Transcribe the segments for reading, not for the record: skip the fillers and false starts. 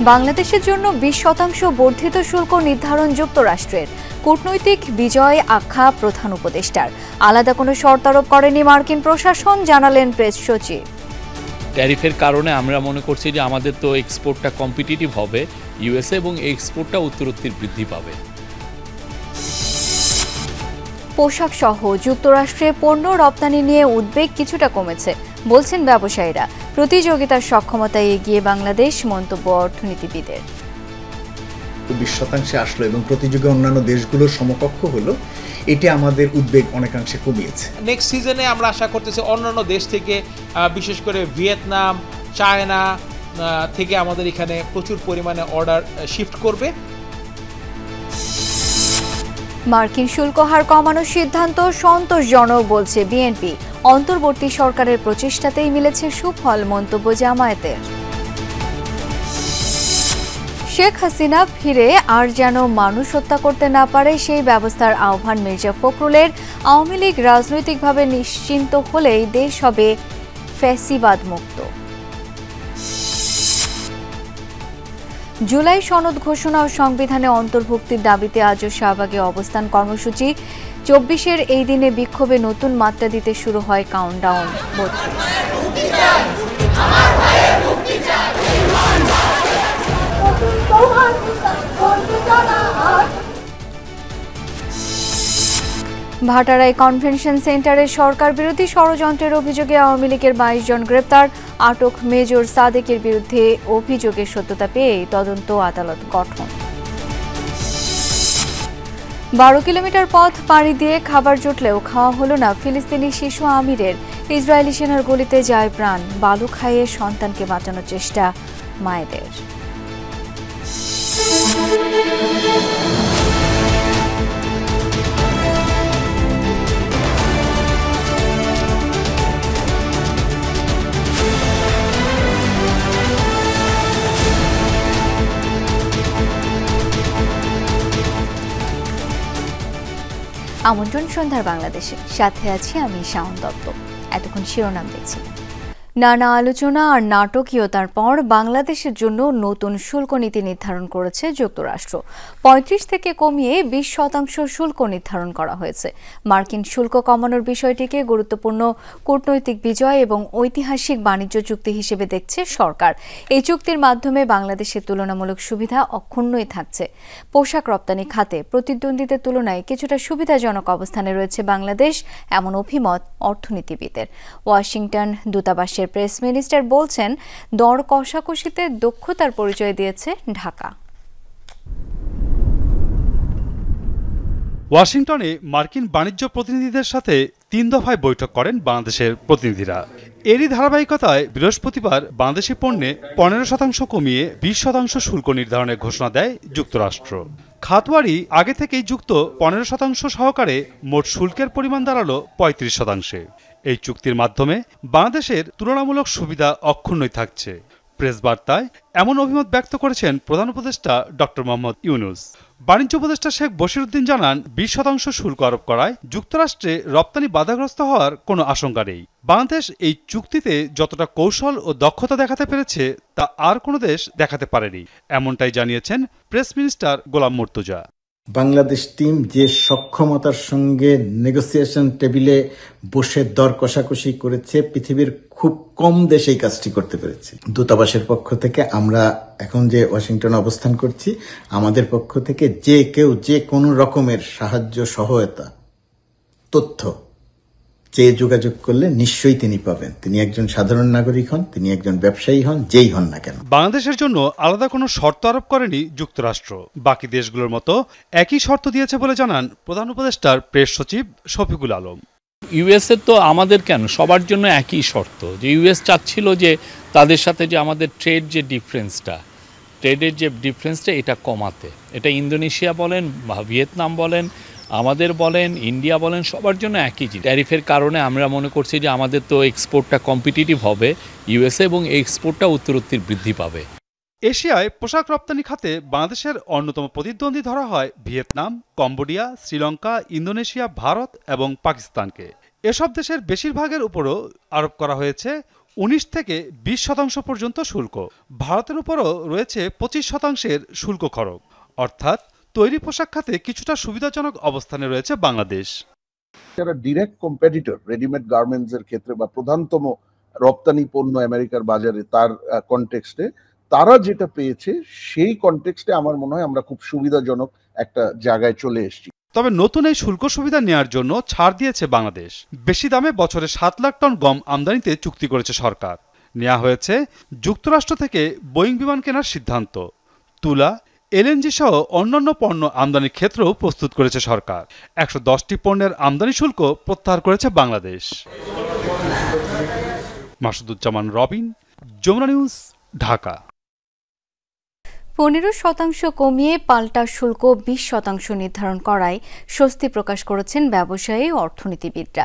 বাংলাদেশের জন্য 20% বর্ধিত শুল্ক নির্ধারণ যুক্তরাষ্ট্রের। কূটনৈতিক বিজয় আখ্যা প্রধান উপদেষ্টার। আলাদা কোনো শর্ত আরোপ করেনি মার্কিন প্রশাসন, জানালেন প্রেস সচিব। ট্যারিফের কারণে আমরা মনে করছি যে আমাদের তো এক্সপোর্টটা কম্পিটিটিভ হবে ইউএসএ এবং এক্সপোর্টটা উত্তরোত্তর বৃদ্ধি পাবে। পোশাক সহ যুক্তরাষ্ট্রে পণ্য রপ্তানি নিয়ে উদ্বেগ কিছুটা কমেছে বলছেন ব্যবসায়ীরা। প্রতিযোগিতার সক্ষমতায় এগিয়ে বাংলাদেশ, মন্তব্য অর্থনীতিবিদের। 20% আসলো এবং প্রতিযোগী অন্যান্য দেশগুলোর সমকক্ষ হলো, এটি আমাদের উদ্বেগ অনেকাংশে কমিয়েছে। নেক্সট সিজনে আমরা আশা করতেছি অন্যান্য দেশ থেকে, বিশেষ করে ভিয়েতনাম, চায়না থেকে আমাদের এখানে প্রচুর পরিমাণে অর্ডার শিফট করবে। মার্কিন শুল্ক হার কমানোর সিদ্ধান্ত সন্তোষজনক বলছে বিএনপি। অন্তর্বর্তী সরকারের প্রচেষ্টাতেই মিলেছে সুফল, মন্তব্য জামায়াতের। শেখ হাসিনা ফিরে আর যেন মানুষ হত্যা করতে না পারে সেই ব্যবস্থার আহ্বান মির্জা ফখরুলের। আওয়ামী লীগ রাজনৈতিকভাবে নিশ্চিন্ত হলেই দেশ হবে ফ্যাসিবাদ মুক্ত। জুলাই সনদ ঘোষণা ও সংবিধানে অন্তর্ভুক্তির দাবিতে আজও শাহবাগে অবস্থান কর্মসূচি। 24-এর এই দিনে বিক্ষোভে নতুন মাত্রা দিতে শুরু হয় কাউন্টডাউন। ভাটারায় কনভেনশন সেন্টারে সরকার বিরোধী ষড়যন্ত্রের অভিযোগে আওয়ামী লীগের 22 জন গ্রেপ্তার। আটক মেজর সাদেকের বিরুদ্ধে অভিযোগের সত্যতা পেয়ে তদন্ত আদালত গঠন। 12 কিলোমিটার পথ পাড়ি দিয়ে খাবার জুটলেও খাওয়া হলো না ফিলিস্তিনি শিশু আমিরের। ইসরায়েলি সেনার গুলিতে যায় প্রাণ। বালু খাইয়ে সন্তানকে বাঁচানোর চেষ্টা মায়েদের। আমন্ত্রণ সন্ধ্যার বাংলাদেশে, সাথে আছি আমি শাওন দত্ত। এতক্ষণ শিরোনাম দেখছি। নানা আলোচনা আর নাটকীয়তার পর বাংলাদেশের জন্য নতুন শুল্ক নীতি নির্ধারণ করেছে যুক্তরাষ্ট্র। 35 থেকে কমিয়ে 20% শুল্ক নির্ধারণ করা হয়েছে। মার্কিন শুল্ক কমানোর বিষয়টিকে গুরুত্বপূর্ণ কূটনৈতিক বিজয় এবং ঐতিহাসিক বাণিজ্য চুক্তি হিসেবে দেখছে সরকার। এই চুক্তির মাধ্যমে বাংলাদেশের তুলনামূলক সুবিধা অক্ষুণ্ণই থাকছে। পোশাক রপ্তানি খাতে প্রতিদ্বন্দ্বীদের তুলনায় কিছুটা সুবিধাজনক অবস্থানে রয়েছে বাংলাদেশ, এমন অভিমত অর্থনীতিবিদের। ওয়াশিংটন দূতাবাসের প্রেস মিনিস্টার বলছেন, দর কষাকষিতে দক্ষতার পরিচয় দিয়েছে ঢাকা। ওয়াশিংটনে মার্কিন বাণিজ্য প্রতিনিধিদের সাথে 3 দফায় বৈঠক করেন বাংলাদেশের প্রতিনিধিরা। এরই ধারাবাহিকতায় বৃহস্পতিবার বাংলাদেশি পণ্যে 15% কমিয়ে 20% শুল্ক নির্ধারণের ঘোষণা দেয় যুক্তরাষ্ট্র। খাতওয়ারি আগে থেকেই যুক্ত 15% সহকারে মোট শুল্কের পরিমাণ দাঁড়ালো 35%। এই চুক্তির মাধ্যমে বাংলাদেশের তুলনামূলক সুবিধা অক্ষুণ্ণই থাকছে। প্রেস বার্তায় এমন অভিমত ব্যক্ত করেছেন প্রধান উপদেষ্টা ডক্টর মোহাম্মদ ইউনূস। বাণিজ্য উপদেষ্টা শেখ বশিরউদ্দিন জানান, 20% শুল্ক আরোপ করায় যুক্তরাষ্ট্রে রপ্তানি বাধাগ্রস্ত হওয়ার কোনো আশঙ্কা নেই। বাংলাদেশ এই চুক্তিতে যতটা কৌশল ও দক্ষতা দেখাতে পেরেছে তা আর কোনো দেশ দেখাতে পারেনি, এমনটাই জানিয়েছেন প্রেস মিনিস্টার গোলাম মুর্তজা। বাংলাদেশ টিম যে সক্ষমতার সঙ্গে নেগোসিয়েশন টেবিলে বসে দর কষাকষি করেছে, পৃথিবীর খুব কম দেশ এই কাজটি করতে পেরেছে। দূতাবাসের পক্ষ থেকে আমরা এখন যে ওয়াশিংটনে অবস্থান করছি, আমাদের পক্ষ থেকে যে কেউ যে কোনো রকমের সাহায্য, সহায়তা, তথ্য যে যোগাযোগ করলে নিশ্চয়ই তিনি পাবেন। তিনি একজন সাধারণ নাগরিক হন, তিনি একজন ব্যবসায়ী হন, যেই হন না কেন। বাংলাদেশের জন্য আলাদা কোনো শর্ত আরোপ করেনি যুক্তরাষ্ট্র। বাকি দেশগুলোর মতো একই শর্ত দিয়েছে বলে জানান প্রধান উপদেষ্টার প্রেস সচিব শফিকুল আলম। ইউএসএ তো আমাদের কেন, সবার জন্য একই শর্ত। যে ইউএস চাচ্ছিল যে তাদের সাথে যে আমাদের ট্রেডের যে ডিফারেন্সটা এটা কমাতে। এটা ইন্দোনেশিয়া বলেন, ভিয়েতনাম বলেন, আমাদের বলেন, ইন্ডিয়া বলেন, সবার জন্য একই জিনিস। ট্যারিফের কারণে আমরা মনে করছি যে আমাদের তো এক্সপোর্টটা কম্পিটিটিভ হবে ইউএসএ এবং এক্সপোর্টটা উত্তরোত্তর বৃদ্ধি পাবে। এশিয়ায় পোশাক রপ্তানি খাতে বাংলাদেশের অন্যতম প্রতিদ্বন্দ্বী ধরা হয় Vietnam, Cambodia, Sri Lanka, Indonesia, Bharat এবং পাকিস্তানকে। এসব দেশের বেশিরভাগের উপরও আরোপ করা হয়েছে 19 থেকে 20% পর্যন্ত শুল্ক। ভারতের উপরও রয়েছে 25% শুল্ক খরচ। অর্থাৎ তৈরি পোশাক খাতে কিছুটা সুবিধাজনক অবস্থানে রয়েছে বাংলাদেশ। যারা ডিরেক্ট কম্পিটিটর রেডিমেড গার্মেন্টস এর ক্ষেত্রে বা প্রধানতম রপ্তানি পণ্য আমেরিকার বাজারে তার কনটেক্সটে তারা যেটা পেয়েছে সেই কনটেক্সটে আমার মনে হয় আমরা খুব সুবিধাজনক একটা জায়গায় চলে এসেছি। তবে নতুন এই শুল্ক সুবিধা নেওয়ার জন্য ছাড় দিয়েছে বাংলাদেশ। বেশি দামে বছরে 7 লাখ টন গম আমদানিতে চুক্তি করেছে সরকার। নেওয়া হয়েছে যুক্তরাষ্ট্র থেকে বোয়িং বিমান কেনার সিদ্ধান্ত। তুলা, এলএনজি সহ অন্যান্য পণ্য আমদানির ক্ষেত্রেও প্রস্তুত করেছে সরকার। 110টি পণ্যের আমদানি শুল্ক প্রত্যাহার করেছে বাংলাদেশ। মাসুদুজ্জামান রবিন, যমুনা নিউজ, ঢাকা। 15% কমিয়ে পাল্টা শুল্ক 20% নির্ধারণ করায় স্বস্তি প্রকাশ করেছেন ব্যবসায়ী ও অর্থনীতিবিদরা।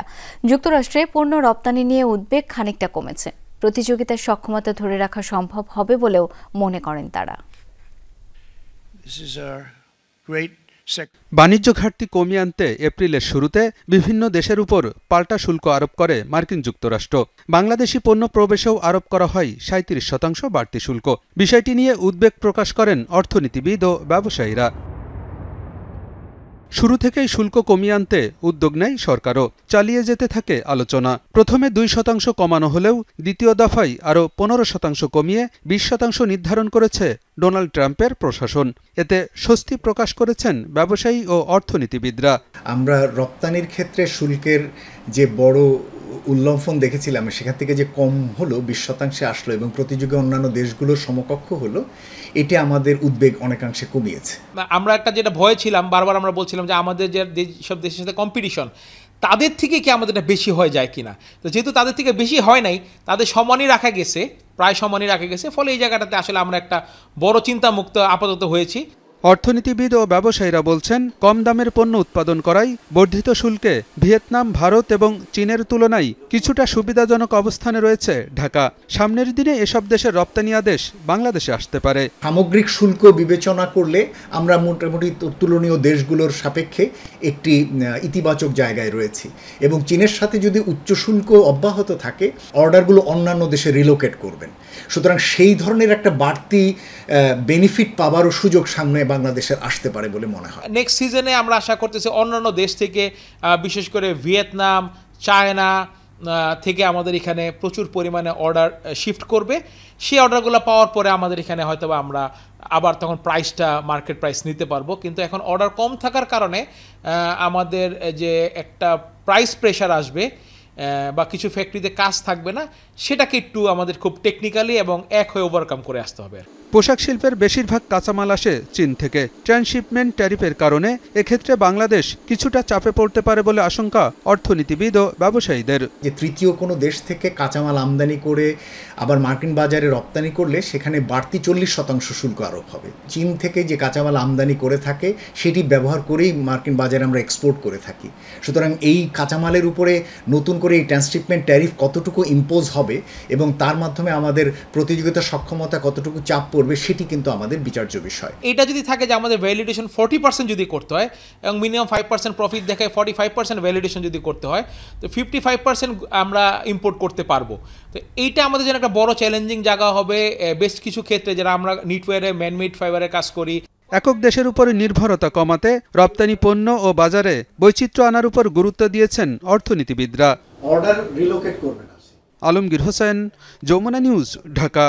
যুক্তরাষ্ট্রে পণ্য রপ্তানি নিয়ে উদ্বেগ খানিকটা কমেছে। প্রতিযোগিতার সক্ষমতা ধরে রাখা সম্ভব হবে বলেও মনে করেন তারা। বাণিজ্য ঘাটতি কমিয়ে আনতে এপ্রিলের শুরুতে বিভিন্ন দেশের উপর পাল্টা শুল্ক আরোপ করে মার্কিন যুক্তরাষ্ট্র। বাংলাদেশি পণ্য প্রবেশেও আরোপ করা হয় 37% বাড়তি শুল্ক। বিষয়টি নিয়ে উদ্বেগ প্রকাশ করেন অর্থনীতিবিদ ও ব্যবসায়ীরা। শুরু থেকেই শুল্ক কমিয়ে আনতে উদ্যোগ নেয় সরকারও। চালিয়ে যেতে থাকে আলোচনা। প্রথমে 2% কমানো হলেও দ্বিতীয় দফায় আরও 15% কমিয়ে 20% নির্ধারণ করেছে ডোনাল্ড ট্রাম্পের প্রশাসন। এতে স্বস্তি প্রকাশ করেছেন ব্যবসায়ী ও অর্থনীতিবিদরা। আমরা রপ্তানির ক্ষেত্রে শুল্কের যে বড় উল্লঙ্ঘন দেখেছিলাম সেখান থেকে যে কম হলো 20% আসলো এবং প্রতিযোগী অন্যান্য দেশগুলোর সমকক্ষ হলো, এটা আমাদের উদ্বেগ অনেকাংশে কমিয়েছে। আমরা একটা যেটা ভয় ছিলাম, বারবার আমরা বলছিলাম যে আমাদের যে সব দেশের সাথে কম্পিটিশন তাদের থেকে কি আমাদের এটা বেশি হয়ে যায় কিনা। তো যেহেতু তাদের থেকে বেশি হয় নাই, তাদের সমানই রাখা গেছে, প্রায় সমানই রাখা গেছে, ফলে এই জায়গাটাতে আসলে আমরা একটা বড় চিন্তামুক্ত আপাতত হয়েছি। অর্থনীতিবিদ ও ব্যবসায়ীরা বলছেন, কম দামের পণ্য উৎপাদন করায় বর্ধিত শুল্কে ভিয়েতনাম, ভারত এবং চীনের তুলনায় কিছুটা সুবিধাজনক অবস্থানে রয়েছে ঢাকা। সামনের দিনে এসব দেশের রপ্তানি আদেশ বাংলাদেশে আসতে পারে। সামগ্রিক শুল্ক বিবেচনা করলে আমরা মোটামুটি তুলনীয় দেশগুলোর সাপেক্ষে একটি ইতিবাচক জায়গায় রয়েছি এবং চীনের সাথে যদি উচ্চ শুল্ক অব্যাহত থাকে, অর্ডারগুলো অন্যান্য দেশে রিলোকেট করবেন। সুতরাং সেই ধরনের একটা বাড়তি বেনিফিট পাওয়ারও সুযোগ সামনে বাংলাদেশের আসতে পারে বলে মনে হয়। নেক্সট সিজনে আমরা আশা করতেছি অন্যান্য দেশ থেকে, বিশেষ করে ভিয়েতনাম, চায়না থেকে আমাদের এখানে প্রচুর পরিমাণে অর্ডার শিফট করবে। সেই অর্ডারগুলো পাওয়ার পরে আমাদের এখানে হয়তো আমরা আবার তখন প্রাইসটা মার্কেট প্রাইস নিতে পারবো। কিন্তু এখন অর্ডার কম থাকার কারণে আমাদের যে একটা প্রাইস প্রেশার আসবে বা কিছু ফ্যাক্টরিতে কাজ থাকবে না, সেটাকে একটু আমাদের খুব টেকনিক্যালি এবং এক হয়ে ওভারকাম করে আসতে হবে। পোশাক শিল্পের বেশিরভাগ কাঁচামাল আসে চীন থেকে। ট্রান্সশিপমেন্ট ট্যারিফের কারণে এক্ষেত্রে বাংলাদেশ কিছুটা চাপে পড়তে পারে বলে আশঙ্কা অর্থনীতিবিদ ও ব্যবসায়ীদের। যে তৃতীয় কোনো দেশ থেকে কাঁচামাল আমদানি করে আবার মার্কিন বাজারে রপ্তানি করলে সেখানে বাড়তি 40% শুল্ক আরোপ হবে। চীন থেকে যে কাঁচামাল আমদানি করে থাকে সেটি ব্যবহার করেই মার্কিন বাজারে আমরা এক্সপোর্ট করে থাকি। সুতরাং এই কাঁচামালের উপরে নতুন করে এই ট্রান্সশিপমেন্ট ট্যারিফ কতটুকু ইম্পোজ হবে এবং তার মাধ্যমে আমাদের প্রতিযোগিতার সক্ষমতা কতটুকু চাপ পড়বে, সেটি কিন্তু আমাদের বিচার্য বিষয়। এটা যদি থাকে যে আমাদের ভ্যালিডেশন 40% যদি করতে হয় এবং মিনিমাম 5% প্রফিট দেখায় 45% ভ্যালিডেশন যদি করতে হয়, তো 55% আমরা ইম্পোর্ট করতে পারবো। তো এইটা আমাদের জন্য একটা বড় চ্যালেঞ্জিং জায়গা হবে বেশ কিছু ক্ষেত্রে, যারা আমরা নিটওয়্যারে ম্যানমেড ফাইবারে কাজ করি। একক দেশের উপরে নির্ভরতা কমাতে রপ্তানি পণ্য ও বাজারে বৈচিত্র্য আনার উপর গুরুত্ব দিয়েছেন অর্থনীতিবিদরা। অর্ডার রিলোকেট করবে না। আলমগীর হোসেন, যমুনা নিউজ, ঢাকা।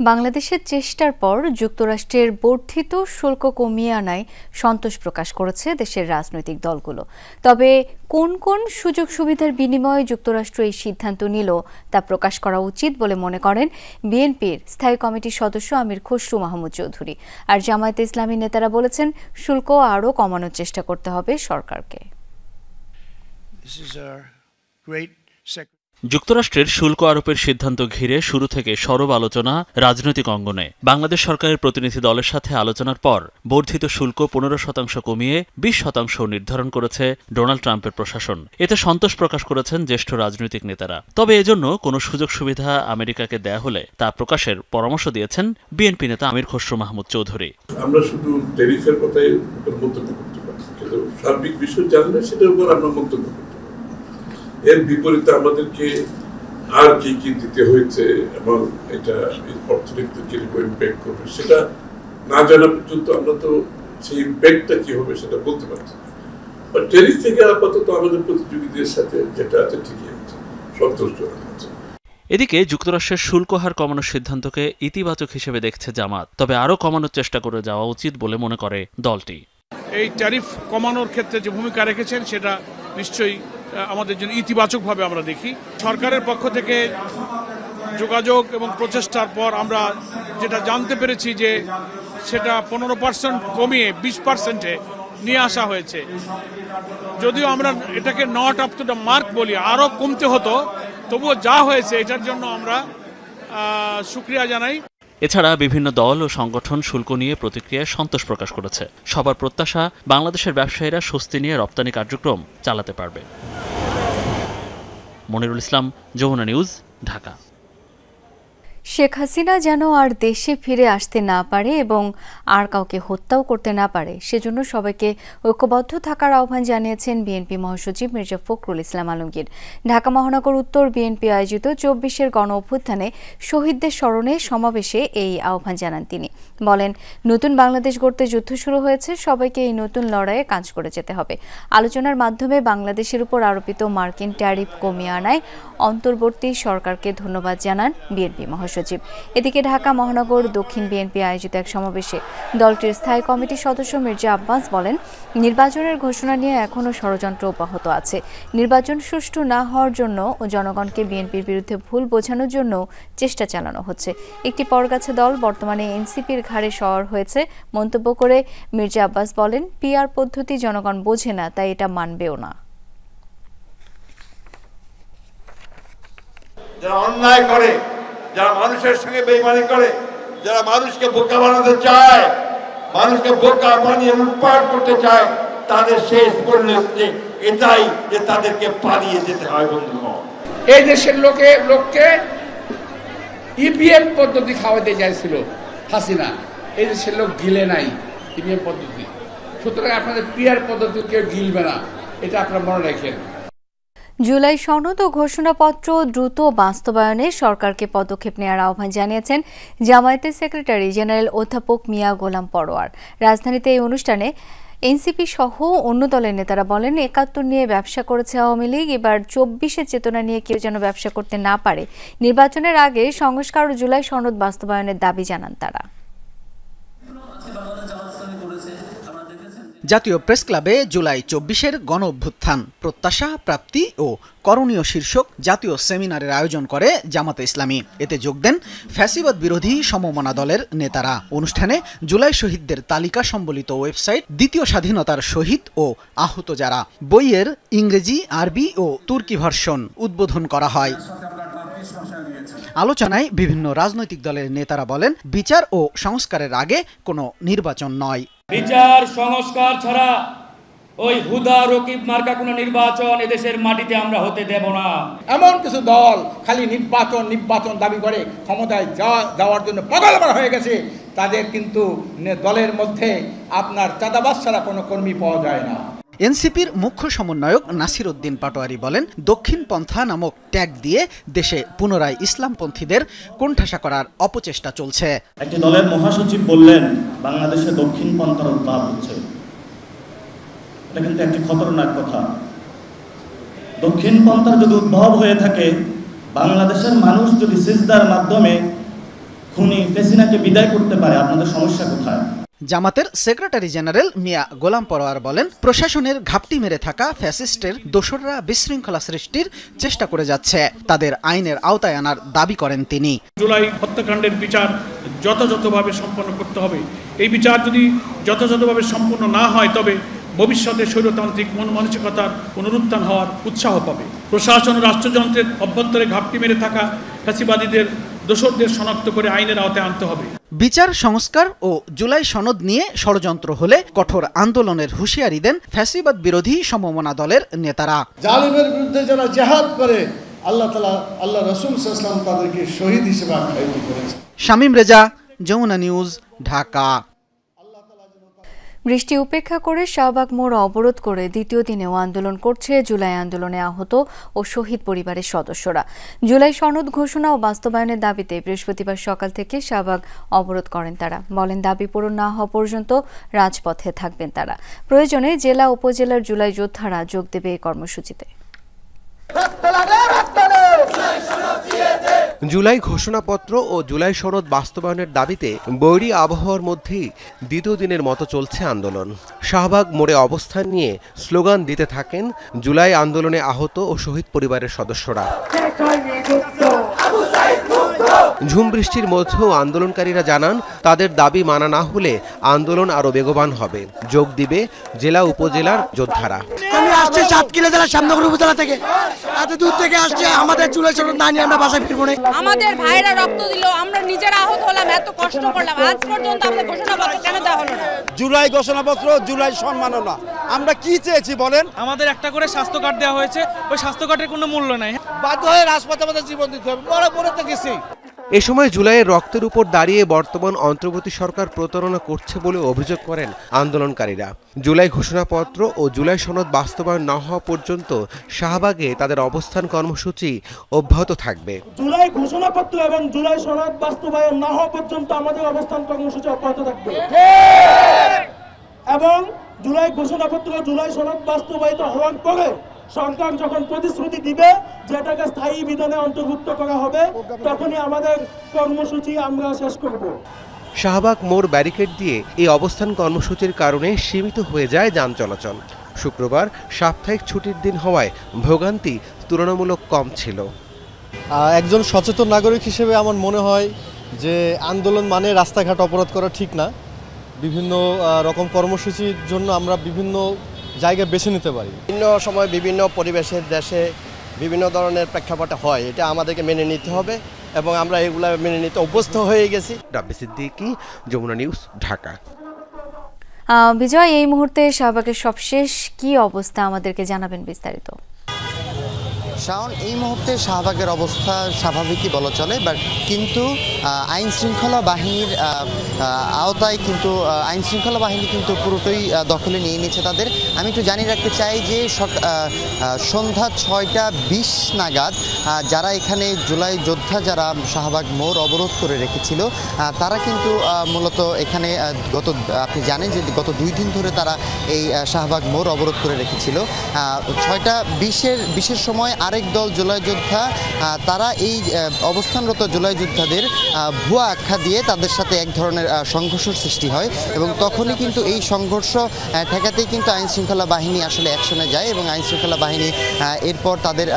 বাংলাদেশের চেষ্টার পর যুক্তরাষ্ট্রের বর্ধিত শুল্ক কমিয়ে আনায় সন্তোষ প্রকাশ করেছে দেশের রাজনৈতিক দলগুলো। তবে কোন কোন সুযোগ সুবিধার বিনিময়ে যুক্তরাষ্ট্র এই সিদ্ধান্ত নিল তা প্রকাশ করা উচিত বলে মনে করেন বিএনপির স্থায়ী কমিটির সদস্য আমির খসরু মাহমুদ চৌধুরী। আর জামায়াতে ইসলামী নেতারা বলেছেন, শুল্ক আরও কমানোর চেষ্টা করতে হবে সরকারকে। যুক্তরাষ্ট্রের শুল্ক আরোপের সিদ্ধান্ত ঘিরে শুরু থেকে সরব আলোচনা রাজনৈতিক অঙ্গনে। বাংলাদেশ সরকারের প্রতিনিধি দলের সাথে আলোচনার পর বর্ধিত শুল্ক 15% কমিয়ে 20% নির্ধারণ করেছে ডোনাল্ড ট্রাম্পের প্রশাসন। এতে সন্তোষ প্রকাশ করেছেন জ্যেষ্ঠ রাজনৈতিক নেতারা। তবে এজন্য কোনো সুযোগ সুবিধা আমেরিকাকে দেয়া হলে তা প্রকাশের পরামর্শ দিয়েছেন বিএনপি নেতা আমির খসরু মাহমুদ চৌধুরী। আমরা শুধু ট্যারিফের কথাই মন্তব্য করতে পারি, কিন্তু সার্বিক বিষয় জানলে সেটার উপর আমরা মন্তব্য করতে পারি। এর বিপরীতে আমাদেরকে আর কি কি দিতে হয়েছে এবং এটা অর্থনীতিতে কিরকম ইম্প্যাক্ট করবে সেটা না জানা পর্যন্ত আমরা তো সেই ইম্প্যাক্টটা কি হবে সেটা বলতে পারছি না। বাট ট্যারিফ থেকে আপাতত আমাদের প্রতিযোগীদের সাথে যেটা আছে ঠিকই আছে, সন্তোষজনক আছে। এদিকে যুক্তরাষ্ট্রের শুল্ক হার কমানোর সিদ্ধান্তকে ইতিবাচক হিসেবে দেখছে জামাত, তবে আরও কমানোর চেষ্টা করে যাওয়া উচিত বলে মনে করে দলটি। এই ট্যারিফ কমানোর ক্ষেত্রে যে ভূমিকা রেখেছেন সেটা নিশ্চয়ই আমাদের জন্য ইতিবাচকভাবে আমরা দেখি। সরকারের পক্ষ থেকে যোগাযোগ এবং প্রচেষ্টার পর আমরা যেটা জানতে পেরেছি যে সেটা 15% কমিয়ে 20%-এ নিয়ে আসা হয়েছে। যদিও আমরা এটাকে not up to the mark বলি, আরও কমতে হতো, তবুও যা হয়েছে এটার জন্য আমরা শুকরিয়া জানাই। এছাড়া বিভিন্ন দল ও সংগঠন শুল্ক নিয়ে প্রতিক্রিয়ায় সন্তোষ প্রকাশ করেছে। সবার প্রত্যাশা বাংলাদেশের ব্যবসায়ীরা স্বস্তি নিয়ে রপ্তানি কার্যক্রম চালাতে পারবে। মনিরুল ইসলাম, যমুনা নিউজ, ঢাকা। শেখ হাসিনা যেন আর দেশে ফিরে আসতে না পারে এবং আর কাউকে হত্যাও করতে না পারে, সেজন্য সবাইকে ঐক্যবদ্ধ থাকার আহ্বান জানিয়েছেন বিএনপি মহাসচিব মির্জা ফখরুল ইসলাম আলমগীর। ঢাকা মহানগর উত্তর বিএনপি আয়োজিত 24-এর গণ অভ্যুত্থানে শহীদদের স্মরণে সমাবেশে এই আহ্বান জানান তিনি। বলেন, নতুন বাংলাদেশ গড়তে যুদ্ধ শুরু হয়েছে, সবাইকে এই নতুন লড়াইয়ে কাজ করে যেতে হবে। আলোচনার মাধ্যমে বাংলাদেশের উপর আরোপিত মার্কিন ট্যারিফ কমিয়ে আনায় অন্তর্বর্তী সরকারকে ধন্যবাদ জানান বিএনপি মহাসচিব। এদিকে ঢাকা মহানগর দক্ষিণ বিএনপি আয়োজিত এক সমাবেশে দলটির স্থায়ী কমিটির সদস্য মির্জা আব্বাস বলেন, নির্বাচনের ঘোষণা নিয়ে এখনও ষড়যন্ত্র অব্যাহত আছে। নির্বাচন সুষ্ঠু না হওয়ার জন্য ও জনগণকে বিএনপির বিরুদ্ধে ভুল বোঝানোর জন্য চেষ্টা চালানো হচ্ছে। একটি পরগাছা দল বর্তমানে এনসিপির ঘাড়ে সওয়ার হয়েছে মন্তব্য করে মির্জা আব্বাস বলেন, পিআর পদ্ধতি জনগণ বোঝে না, তাই এটা মানবেও না। যারা অন্যায় করে, যারা মানুষের সঙ্গে বেইমানি করে, যারা মানুষকে বোকা বানাতে চায়, মানুষকে বোকা বানিয়ে লুটপাট করতে চায়, তাদের শেষ পরিণতি এটাই যে তাদেরকে পালিয়ে যেতে হয়। বন্ধুগণ, এই দেশের লোককে ইপিএম পদ্ধতি খাওয়াতে চাইছিল হাসিনা, এই দেশের লোক গিলে নাই ইপিএম পদ্ধতি। সুতরাং আপনাদের পিআর পদ্ধতি কেউ গিলবে না, এটা আপনারা মনে রাখেন। জুলাই সনদ ও ঘোষণাপত্র দ্রুত বাস্তবায়নে সরকারকে পদক্ষেপ নেওয়ার আহ্বান জানিয়েছেন জামায়াতের সেক্রেটারি জেনারেল অধ্যাপক মিয়া গোলাম পরোয়ার। রাজধানীতে এই অনুষ্ঠানে এনসিপি সহ অন্য দলের নেতারা বলেন, ৭১ নিয়ে ব্যবসা করেছে আওয়ামী লীগ, এবার ২৪-এর চেতনা নিয়ে কেউ যেন ব্যবসা করতে না পারে। নির্বাচনের আগে সংস্কার ও জুলাই সনদ বাস্তবায়নের দাবি জানান তারা। জাতীয় প্রেস ক্লাবে জুলাই ২৪-এর গণ অভ্যুত্থান প্রত্যাশা, প্রাপ্তি ও করণীয় শীর্ষক জাতীয় সেমিনারের আয়োজন করে জামাতে ইসলামী। এতে যোগ দেন ফ্যাসিবাদ বিরোধী সমমনা দলের নেতারা। অনুষ্ঠানে জুলাই শহীদদের তালিকা সম্বলিত ওয়েবসাইট দ্বিতীয় স্বাধীনতার শহীদ ও আহত যারা বইয়ের ইংরেজি, আরবি ও তুর্কি ভার্সন উদ্বোধন করা হয়। আলোচনায় বিভিন্ন রাজনৈতিক দলের নেতারা বলেন, বিচার ও সংস্কারের আগে কোনো নির্বাচন নয়। বিচার সংস্কার ছাড়া ওই হুদা রকিব মার্কা কোনো নির্বাচন এদেশের মাটিতে আমরা হতে দেব না। এমন কিছু দল খালি নির্বাচন দাবি করে ক্ষমতায় যাওয়ার জন্য পাগল হয়ে গেছে, তাদের কিন্তু দলের মধ্যে আপনার চাঁদাবাজ ছাড়া কোনো কর্মী পাওয়া যায় না। এনসিপির মুখ্য সমন্বয়ক নাসির উদ্দিন পাটোয়ারি বলেন, দক্ষিণ পন্থা নামক ট্যাগ দিয়ে দেশে পুনরায় ইসলামপন্থীদের কোণঠাসা করার অপচেষ্টা চলছে। একটি দলের মহাসচিব বললেন, বাংলাদেশে দক্ষিণ পন্থার উদ্ভব হচ্ছে। এটা কিন্তু একটি খতরনাক কথা। দক্ষিণ পন্থার যদি উদ্ভব হয়ে থাকে, বাংলাদেশের মানুষ যদি সিজদার মাধ্যমে খুনি ফেসিনাকে বিদায় করতে পারে, আপনাদের সমস্যা কোথায়? জামাতের সেক্রেটারি জেনারেল মিয়া গোলাম পরোয়ার বলেন, প্রশাসনের ঘাপটি মেরে থাকা ফ্যাসিস্টের দোসররা বিশৃঙ্খলা সৃষ্টির চেষ্টা করে যাচ্ছে, তাদের আইনের আওতায় আনার দাবি করেন তিনি। জুলাই হত্যাকাণ্ডের বিচার যথাযথভাবে সম্পন্ন করতে হবে। এই বিচার যদি যথাযথভাবে সম্পন্ন না হয়, তবে ভবিষ্যতে স্বৈরতান্ত্রিক মন মানসিকতার পুনরুত্থান হওয়ার উৎসাহ পাবে। প্রশাসন ও রাষ্ট্রযন্ত্রের অভ্যন্তরে ঘাপটি মেরে থাকা ফ্যাসিবাদীদের দোষরদের শনাক্ত করে আইনের আওতায় আনতে হবে। বিচার সংস্কার ও জুলাই সনদ নিয়ে ষড়যন্ত্র হলে কঠোর আন্দোলনের হুঁশিয়ারি দেন ফ্যাসিবাদ বিরোধী সমমনা দলের নেতারা। জালিমের বিরুদ্ধে যারা জিহাদ করে, আল্লাহ রাসূল সাল্লাল্লাহু আলাইহি ওয়াসাল্লাম তাদেরকে শহীদ হিসেবে আখ্যায়িত করেছেন। শামীম রেজা, যমুনা নিউজ, ঢাকা। বৃষ্টি উপেক্ষা করে শাহবাগ মোড় অবরোধ করে দ্বিতীয় দিনেও আন্দোলন করছে জুলাই আন্দোলনে আহত ও শহীদ পরিবারের সদস্যরা। জুলাই সনদ ঘোষণা ও বাস্তবায়নের দাবিতে বৃহস্পতিবার সকাল থেকে শাহবাগ অবরোধ করেন তারা। বলেন, দাবি পূরণ না হওয়া পর্যন্ত রাজপথে থাকবেন তারা। প্রয়োজনে জেলা উপজেলার জুলাই যোদ্ধারা যোগ দেবে এই কর্মসূচিতে। জুলাই ঘোষণাপত্র ও জুলাই সনদ বাস্তবায়নের দাবিতে বৈরী আবহাওয়ার মধ্যেই দ্বিতীয় দিনের মতো চলছে আন্দোলন। শাহবাগ মোড়ে অবস্থান নিয়ে স্লোগান দিতে থাকেন জুলাই আন্দোলনে আহত ও শহীদ পরিবারের সদস্যরা। ঝুম বৃষ্টির মধ্যেও আন্দোলনকারীরা জানান, তাদের দাবি মানা না হলে আন্দোলন আরো বেগবান হবে। যোগ দিবে জেলা উপজেলার যোদ্ধারা। আমি আসছি সাতক্ষীরা জেলার শ্যামনগর উপজেলা থেকে, এত দূর থেকে আসছে। আমাদের জুলাই সনদ না নিয়ে আমরা বাসায় ফিরবো না। আমাদের ভাইরা রক্ত দিল, আমরা নিজেরা আহত হলাম, এত কষ্ট করলাম, আজ পর্যন্ত আমাদের ঘোষণাপত্র কেন দেওয়া হলো না? জুলাই ঘোষণাপত্র, জুলাই সম্মাননা, আমরা কি চেয়েছি বলেন? আমাদের একটা করে স্বাস্থ্য কার্ড দেওয়া হয়েছে, ওই স্বাস্থ্য কার্ডের কোনো মূল্য নাই। বাধ্য হয়ে রাজপথে আমাদের জীবন দিতে হবে, বড় বড় তো গেছি। এ সময় জুলাইয়ের রক্তের উপর দাঁড়িয়ে বর্তমান অন্তর্বর্তী সরকার প্রতারণা করছে বলে অভিযোগ করেন আন্দোলনকারীরা। জুলাই ঘোষণাপত্র ও জুলাই সনদ বাস্তবায়ন না হওয়া পর্যন্ত শাহবাগে তাদের অবস্থান কর্মসূচি অব্যাহত থাকবে। জুলাই ঘোষণাপত্র এবং জুলাই সনদ বাস্তবায়ন না হওয়া পর্যন্ত আমাদের অবস্থান কর্মসূচি অব্যাহত থাকবে এবং জুলাই ঘোষণাপত্র জুলাই সনদ বাস্তবায়িত হওয়ার পরে সরকার যখন প্রতিশ্রুতি দিবে যেটাকে স্থায়ী বিধানে অন্তর্ভুক্ত করা হবে, তখনই আমাদের কর্মসূচি আমরা শেষ করব। শাহবাগ মোড় ব্যারিকেড দিয়ে এই অবস্থান কর্মসূচির কারণে সীমিত হয়ে যায় যান চলাচল। শুক্রবার সাপ্তাহিক ছুটির দিন হওয়ায় ভোগান্তি তুলনামূলক কম ছিল। একজন সচেতন নাগরিক হিসেবে আমার মনে হয় যে আন্দোলন মানে রাস্তাঘাট অবরোধ করা ঠিক না। বিভিন্ন রকম কর্মসূচির জন্য আমরা বিভিন্ন জায়গা বেছে নিতে পারি। বিভিন্ন সময় বিভিন্ন পরিবেশের দেশে বিভিন্ন ধরনের প্রেক্ষাপটে হয়, এটা আমাদেরকে মেনে নিতে হবে এবং আমরা এগুলা মেনে নিতে অভ্যস্ত হয়ে গেছি। রাব্বি সিদ্দিকী, যমুনা নিউজ, ঢাকা। বিজয়, এই মুহূর্তে শাহবাগের সবশেষ কি অবস্থা আমাদেরকে জানাবেন বিস্তারিত। শাওন, এই মুহূর্তে শাহবাগের অবস্থা স্বাভাবিকই বলা চলে, বাট কিন্তু আইন শৃঙ্খলা বাহিনীর আওতায় কিন্তু আইন শৃঙ্খলা বাহিনী কিন্তু পুরোটাই দখলে নিয়ে নিয়েছে তাদের। আমি একটু জানিয়ে রাখতে চাই যে সন্ধ্যা 6টা 20 নাগাদ যারা এখানে জুলাই যোদ্ধা যারা শাহবাগ মোড় অবরোধ করে রেখেছিল তারা কিন্তু মূলত এখানে আপনি জানেন যে গত 2 দিন ধরে তারা এই শাহবাগ মোড় অবরোধ করে রেখেছিল। 6টা 20-এর সময় আরেক দল জুলাই যোদ্ধা তারা এই অবস্থানরত জুলাই যোদ্ধাদের ভুয়া আখ্যা দিয়ে তাদের সাথে এক ধরনের সংঘর্ষের সৃষ্টি হয় এবং তখনই কিন্তু এই সংঘর্ষ ঠেকাতেই কিন্তু আইন শৃঙ্খলা বাহিনী আসলে অ্যাকশনে যায় এবং আইন শৃঙ্খলা বাহিনী এরপর তাদের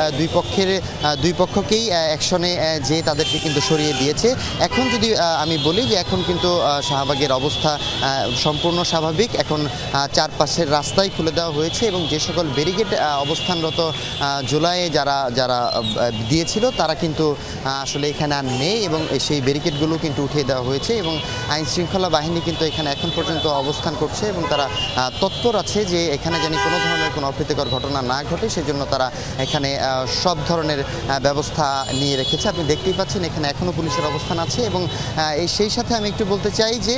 দুই পক্ষকেই অ্যাকশনে যেয়ে তাদেরকে কিন্তু সরিয়ে দিয়েছে। এখন যদি আমি বলি যে এখন কিন্তু শাহবাগের অবস্থা সম্পূর্ণ স্বাভাবিক। এখন চারপাশের রাস্তায় খুলে দেওয়া হয়েছে এবং যে সকল ব্যারিকেড অবস্থানরত জুলাইয়ে যারা দিয়েছিল তারা কিন্তু আসলে এখানে আর নেই এবং সেই ব্যারিকেডগুলো কিন্তু উঠিয়ে দেওয়া হয়েছে এবং আইন শৃঙ্খলা বাহিনী কিন্তু এখানে এখন পর্যন্ত অবস্থান করছে এবং তারা তৎপর আছে যে এখানে যেন কোনো ধরনের কোনো অপ্রীতিকর ঘটনা না ঘটে, সেজন্য তারা এখানে সব ধরনের ব্যবস্থা নিয়ে রেখেছে। আপনি দেখতেই পাচ্ছেন এখানে এখনও পুলিশের অবস্থান আছে এবং সেই সাথে আমি একটু বলতে চাই যে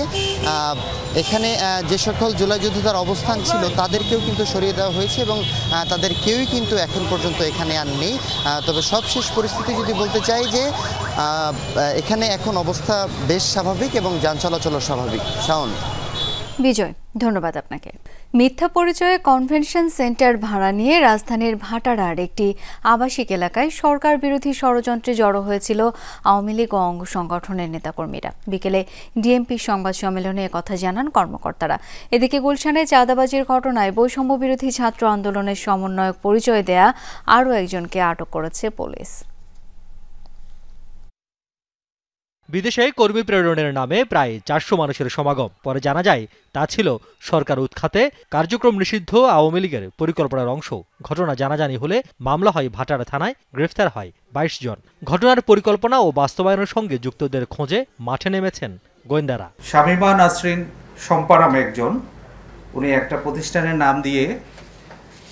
এখানে যে সকল জুলাই যোদ্ধাদের অবস্থান ছিল তাদেরকেও কিন্তু সরিয়ে দেওয়া হয়েছে এবং তাদের কেউই কিন্তু এখন পর্যন্ত এখানে আর নেই। তবে সবশেষ পরিস্থিতি যদি বলতে চাই যে এখানে এখন অবস্থা বেশ স্বাভাবিক এবং যান চলাচলও স্বাভাবিক। শাওন। বিজয়, ধন্যবাদ আপনাকে। মিথ্যা পরিচয়ে কনভেনশন সেন্টার ভাড়া নিয়ে রাজধানীর ভাটারার একটি আবাসিক এলাকায় সরকার বিরোধী ষড়যন্ত্রে জড়ো হয়েছিল আওয়ামী লীগ ও অঙ্গ সংগঠনের নেতাকর্মীরা। বিকেলে ডিএমপি সংবাদ সম্মেলনে একথা জানান কর্মকর্তারা। এদিকে গুলশানে চাঁদাবাজির ঘটনায় বৈষম্য বিরোধী ছাত্র আন্দোলনের সমন্বয়ক পরিচয় দেয়া আরও একজনকে আটক করেছে পুলিশ। বিদেশে কর্মী প্রেরণের নামে প্রায় 400 মানুষের সমাগম। পরে জানা যায় তা ছিল সরকার উৎখাতে কার্যক্রম নিষিদ্ধ আওয়ামী লীগের পরিকল্পনার অংশ। ঘটনা জানাজানি হলে মামলা হয় ভাটারা থানায়, গ্রেফতার হয় 22 জন। ঘটনার পরিকল্পনা ও বাস্তবায়নের সঙ্গে যুক্তদের খোঁজে মাঠে নেমেছেন গোয়েন্দারা। শামীমা নাসরিন শম্পা নামে একজন, উনি একটা প্রতিষ্ঠানের নাম দিয়ে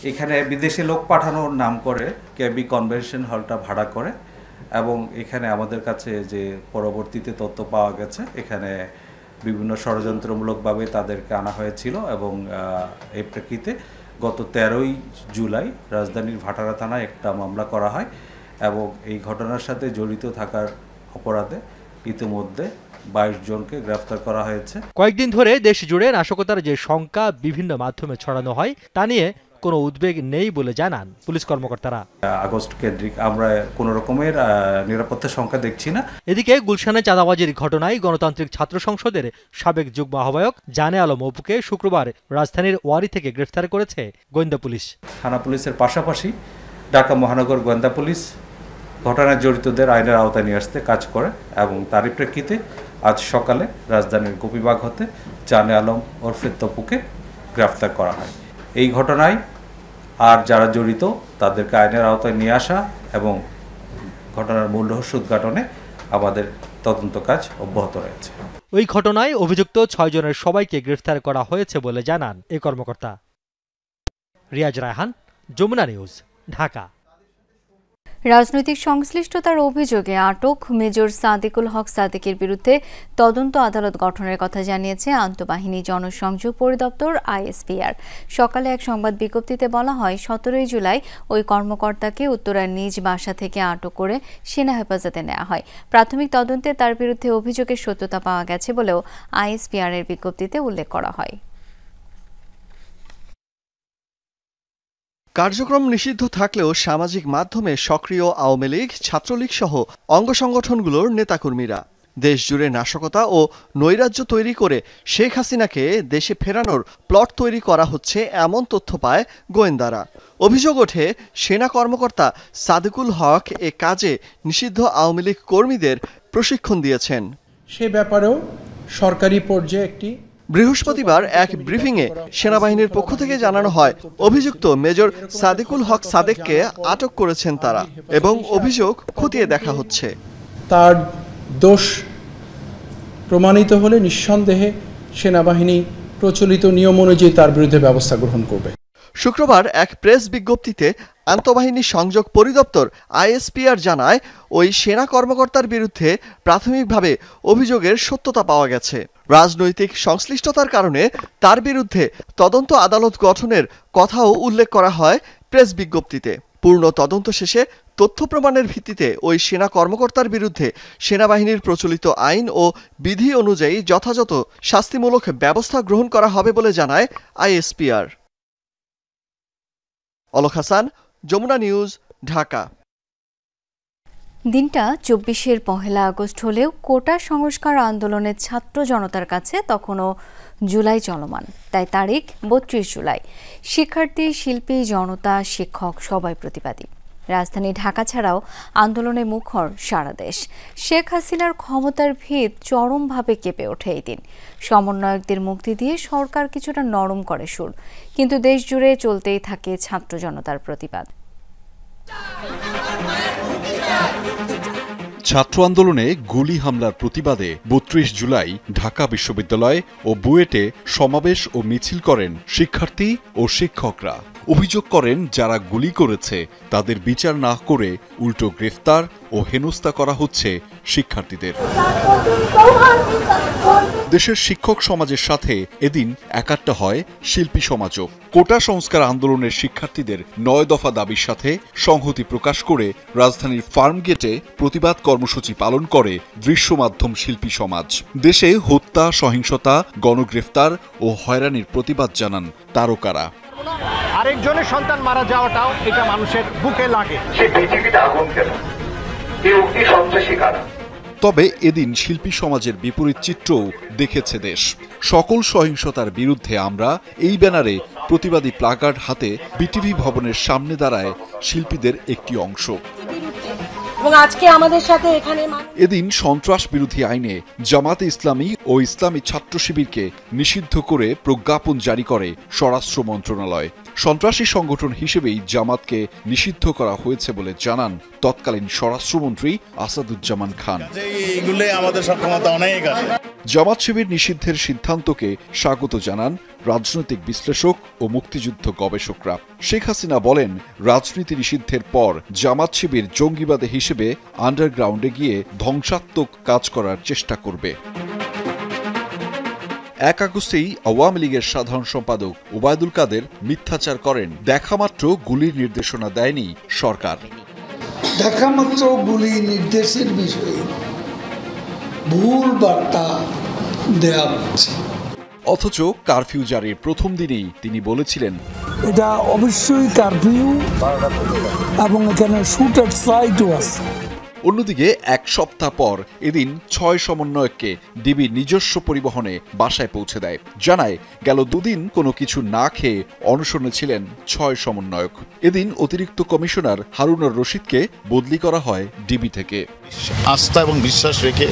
এখানে বিদেশি লোক পাঠানোর নাম করে কেবি কনভেনশন হলটা ভাড়া করে এবং এখানে আমাদের কাছে যে পরবর্তীতে তথ্য পাওয়া গেছে এখানে বিভিন্ন ষড়যন্ত্রমূলকভাবে তাদেরকে আনা হয়েছিল এবং এই প্রেক্ষিতে গত 13ই জুলাই রাজধানীর ভাটারা থানায় একটা মামলা করা হয় এবং এই ঘটনার সাথে জড়িত থাকার অপরাধে ইতিমধ্যে 22 জনকে গ্রেফতার করা হয়েছে। কয়েকদিন ধরে দেশ জুড়ে নাশকতার যে শঙ্কা বিভিন্ন মাধ্যমে ছড়ানো হয় তা নিয়ে কোনো উদ্বেগ নেই বলে জানান পুলিশ কর্মকর্তারা। আগস্ট কেন্দ্রিক আমরা কোনো রকমের নিরাপত্তার শঙ্কা দেখছি না। এদিকে গুলশানে চাঁদাবাজির ঘটনায় গণতান্ত্রিক ছাত্র সংসদের সাবেক যুগ্ম আহ্বায়ক জানে আলম অপুকে শুক্রবার রাজধানীর ওয়ারি থেকে গ্রেফতার করেছে গোয়েন্দা পুলিশ। থানা পুলিশের পাশাপাশি ঢাকা মহানগর গোয়েন্দা পুলিশ ঘটনায় জড়িতদের আইনের আওতায় নিয়ে আসতে কাজ করে এবং তারই প্রেক্ষিতে আজ সকালে রাজধানীর গোপীবাগ হতে জানে আলম ওরফে তপুকে গ্রেফতার করা হয়। এই ঘটনায় আর যারা জড়িত তাদেরকে আইনের আওতায় নিয়ে আসা এবং ঘটনার মূল রহস্য উদ্ঘাটনে আমাদের তদন্ত কাজ অব্যাহত রয়েছে। ওই ঘটনায় অভিযুক্ত 6 জনের সবাইকে গ্রেফতার করা হয়েছে বলে জানান এই কর্মকর্তা। রিয়াজ রায়হান, যমুনা নিউজ, ঢাকা। রাজনৈতিক সংশ্লিষ্টতার অভিযোগে আটক মেজর সাদিকুল হক সাদিকের বিরুদ্ধে তদন্ত আদালত গঠনের কথা জানিয়েছে আন্তঃবাহিনী জনসংযোগ পরিদপ্তর আইএসপিআর। সকালে এক সংবাদ বিজ্ঞপ্তিতে বলা হয়, 17 জুলাই ওই কর্মকর্তাকে উত্তরার নিজ বাসা থেকে আটক করে সেনা হেফাজতে নেওয়া হয়। প্রাথমিক তদন্তে তার বিরুদ্ধে অভিযোগের সত্যতা পাওয়া গেছে বলেও আইএসপিআর এর বিজ্ঞপ্তিতে উল্লেখ করা হয়। কার্যক্রম নিষিদ্ধ থাকলেও সামাজিক মাধ্যমে সক্রিয় আওয়ামী লীগ, ছাত্রলীগ সহ অঙ্গ সংগঠনগুলোর নেতাকর্মীরা দেশজুড়ে নাশকতা ও নৈরাজ্য তৈরি করে শেখ হাসিনাকে দেশে ফেরানোর প্লট তৈরি করা হচ্ছে এমন তথ্য পায় গোয়েন্দারা। অভিযোগ ওঠে, সেনা কর্মকর্তা সাদিকুল হক এ কাজে নিষিদ্ধ আওয়ামী লীগ কর্মীদের প্রশিক্ষণ দিয়েছেন। সে ব্যাপারেও সরকারি পর্যায়ে একটি বৃহস্পতিবার এক ব্রিফিংয়ে সেনাবাহিনীর পক্ষ থেকে জানানো হয়, অভিযুক্ত মেজর সাদিকুল হক সাদেককে আটক করেছেন তারা এবং অভিযোগ খতিয়ে দেখা হচ্ছে। তার দোষ প্রমাণিত হলে নিঃসন্দেহে সেনাবাহিনী প্রচলিত নিয়ম অনুযায়ী তার বিরুদ্ধে ব্যবস্থা গ্রহণ করবে। শুক্রবার এক প্রেস বিজ্ঞপ্তিতে আন্তঃবাহিনী সংযোগ পরিদপ্তর আইএসপিআর জানায়, ওই সেনা কর্মকর্তার বিরুদ্ধে প্রাথমিকভাবে অভিযোগের সত্যতা পাওয়া গেছে। রাজনৈতিক সংশ্লিষ্টতার কারণে তার বিরুদ্ধে তদন্ত আদালত গঠনের কথাও উল্লেখ করা হয় প্রেস বিজ্ঞপ্তিতে। পূর্ণ তদন্ত শেষে তথ্য প্রমাণের ভিত্তিতে ওই সেনা কর্মকর্তার বিরুদ্ধে সেনাবাহিনীর প্রচলিত আইন ও বিধি অনুযায়ী যথাযথ শাস্তিমূলক ব্যবস্থা গ্রহণ করা হবে বলে জানায় আইএসপিআর। অলক হাসান, যমুনা নিউজ, ঢাকা। দিনটা 24 পহেলা আগস্ট হলেও কোটা সংস্কার আন্দোলনের ছাত্র জনতার কাছে তখনও জুলাই চলমান, তাই তারিখ 32 জুলাই। শিক্ষার্থী, শিল্পী, জনতা, শিক্ষক সবাই প্রতিবাদী। রাজধানী ঢাকা ছাড়াও আন্দোলনে মুখর সারা দেশ। শেখ হাসিনার ক্ষমতার ভিত চরমভাবে কেঁপে ওঠে এই দিন। সমন্বয়কদের মুক্তি দিয়ে সরকার কিছুটা নরম করে সুর, কিন্তু দেশ জুড়ে চলতেই থাকে ছাত্র জনতার প্রতিবাদ। ছাত্র আন্দোলনে গুলি হামলার প্রতিবাদে 32 জুলাই ঢাকা বিশ্ববিদ্যালয় ও বুয়েটে সমাবেশ ও মিছিল করেন শিক্ষার্থী ও শিক্ষকরা। অভিযোগ করেন, যারা গুলি করেছে তাদের বিচার না করে উল্টো গ্রেফতার ও হেনস্থা করা হচ্ছে শিক্ষার্থীদের। দেশের শিক্ষক সমাজের সাথে এদিন একাট্টা হয় শিল্পী সমাজও। কোটা সংস্কার আন্দোলনের শিক্ষার্থীদের 9 দফা দাবির সাথে সংহতি প্রকাশ করে রাজধানীর ফার্মগেটে প্রতিবাদ কর্মসূচি পালন করে দৃশ্য মাধ্যম শিল্পী সমাজ। দেশে হত্যা, সহিংসতা, গণগ্রেফতার ও হয়রানির প্রতিবাদ জানান তারকারা। আরেকজনের সন্তান মারা যাওয়াটাও এটা মানুষের বুকে লাগে। তবে এদিন শিল্পী সমাজের বিপরীত চিত্রও দেখেছে দেশ। সকল সহিংসতার বিরুদ্ধে আমরা এই ব্যানারে প্রতিবাদী প্লাকার্ড হাতে বিটিভি ভবনের সামনে দাঁড়ায় শিল্পীদের একটি অংশ। এবং আজকে আমাদের সাথে এখানে এদিন সন্ত্রাস বিরোধী আইনে জামাতে ইসলামী ও ইসলামী ছাত্র শিবিরকে নিষিদ্ধ করে প্রজ্ঞাপন জারি করে স্বরাষ্ট্র মন্ত্রণালয়। সন্ত্রাসী সংগঠন হিসেবেই জামাতকে নিষিদ্ধ করা হয়েছে বলে জানান তৎকালীন স্বরাষ্ট্রমন্ত্রী আসাদুজ্জামান খান। জামাত শিবির নিষিদ্ধের সিদ্ধান্তকে স্বাগত জানান রাজনৈতিক বিশ্লেষক ও মুক্তিযুদ্ধ গবেষকরা। শেখ হাসিনা বলেন, রাজনীতি নিষিদ্ধের পর জামাত শিবির জঙ্গিবাদী হিসেবে আন্ডারগ্রাউন্ডে গিয়ে ধ্বংসাত্মক কাজ করার চেষ্টা করবে। 1 আগস্টেই আওয়ামী লীগের সাধারণ সম্পাদক ওবায়দুল কাদের মিথ্যাচার করেন, দেখামাত্র গুলির নির্দেশনা দেয়নি সরকার। দেখামাত্র গুলি নির্দেশের বিষয়ে ভুল বার্তা দেয়া হচ্ছে। অথচ কারফিউ জারির প্রথম দিনেই তিনি বলেছিলেন এটা অবশ্যই কারফিউ এবং এখানে শুটার সাইটও আছে। অন্যদিকে 1 সপ্তাহ পর এদিন 6 সমন্বয়ককে ডিবি নিজস্ব পরিবহনে বাসায় পৌঁছে দেয়। জানায় গেল 2 দিন কোনো কিছু না খেয়ে অনশনে ছিলেন 6 সমন্বয়ক। এদিন অতিরিক্ত কমিশনার হারুনুর রশিদকে বদলি করা হয় ডিবি থেকে। আস্থা এবং বিশ্বাস রেখে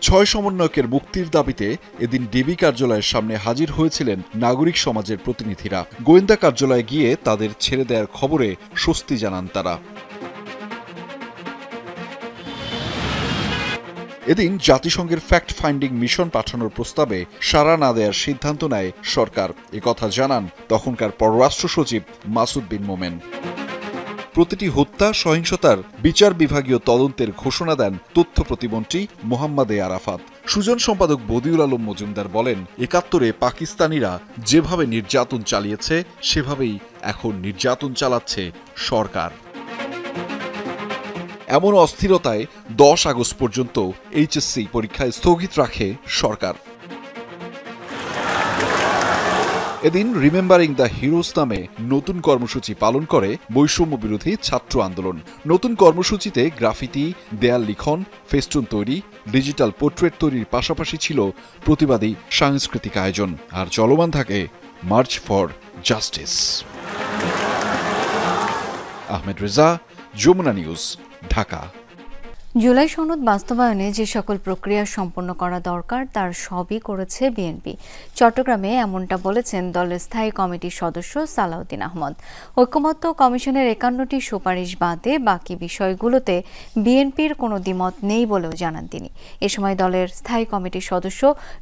6 সমন্বয়কের মুক্তির দাবিতে এদিন ডিবি কার্যালয়ের সামনে হাজির হয়েছিলেন নাগরিক সমাজের প্রতিনিধিরা। গোয়েন্দা কার্যালয়ে গিয়ে তাদের ছেড়ে দেওয়ার খবরে স্বস্তি জানান তারা। এদিন জাতিসংঘের ফ্যাক্ট ফাইন্ডিং মিশন পাঠানোর প্রস্তাবে সাড়া না দেওয়ার সিদ্ধান্ত নেয় সরকার। একথা জানান তখনকার পররাষ্ট্র সচিব মাসুদ বিন মোমেন। প্রতিটি হত্যা সহিংসতার বিচার বিভাগীয় তদন্তের ঘোষণা দেন তথ্য প্রতিমন্ত্রী মোহাম্মদ আরাফাত। সুজন সম্পাদক বদিউল আলম মজুমদার বলেন, ৭১-এ পাকিস্তানিরা যেভাবে নির্যাতন চালিয়েছে সেভাবেই এখন নির্যাতন চালাচ্ছে সরকার। এমন অস্থিরতায় 10 আগস্ট পর্যন্ত এইচএসসি পরীক্ষা স্থগিত রাখে সরকার। এদিন রিমেম্বারিং দ্য হিরোজ নামে নতুন কর্মসূচি পালন করে বৈষম্য বিরোধী ছাত্র আন্দোলন। নতুন কর্মসূচিতে গ্রাফিতি, দেয়াল লিখন, ফেস্টুন তৈরি, ডিজিটাল পোর্ট্রেট তৈরির পাশাপাশি ছিল প্রতিবাদী সাংস্কৃতিক আয়োজন। আর চলমান থাকে March for Justice. Ahmed Reza, Jamuna news, Dhaka. July সনদ বাস্তবায়নে যে সকল প্রক্রিয়া সম্পন্ন করা দরকার তার সবই করেছে বিএনপি। চট্টগ্রামে এমনটা বলেছেন দলের স্থায়ী কমিটির সদস্য সালাউদ্দিন আহমদ। ঐকমত্য কমিশনের ৫১টি সুপারিশ বাদে বাকি বিষয়গুলোতে বিএনপির কোনো দ্বিমত নেই বলেও জানান তিনি। এ সময় দলের স্থায়ী কমিটির সদস্য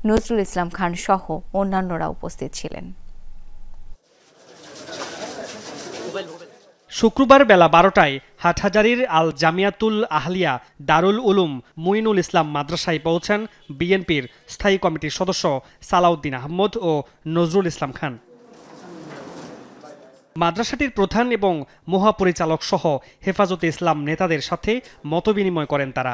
নজরুল ইসলাম খান সহ অন্যান্যরা উপস্থিত ছিলেন। শুক্রবার বেলা ১২টায় হাটহাজারীর আল জামিয়াতুল আহলিয়া দারুল উলুম মুইনুল ইসলাম মাদ্রাসায় পৌঁছান বিএনপির স্থায়ী কমিটির সদস্য সালাউদ্দিন আহমদ ও নজরুল ইসলাম খান। মাদ্রাসাটির প্রধান এবং মহাপরিচালক সহ হেফাজতে ইসলাম নেতাদের সাথে মতবিনিময় করেন তারা।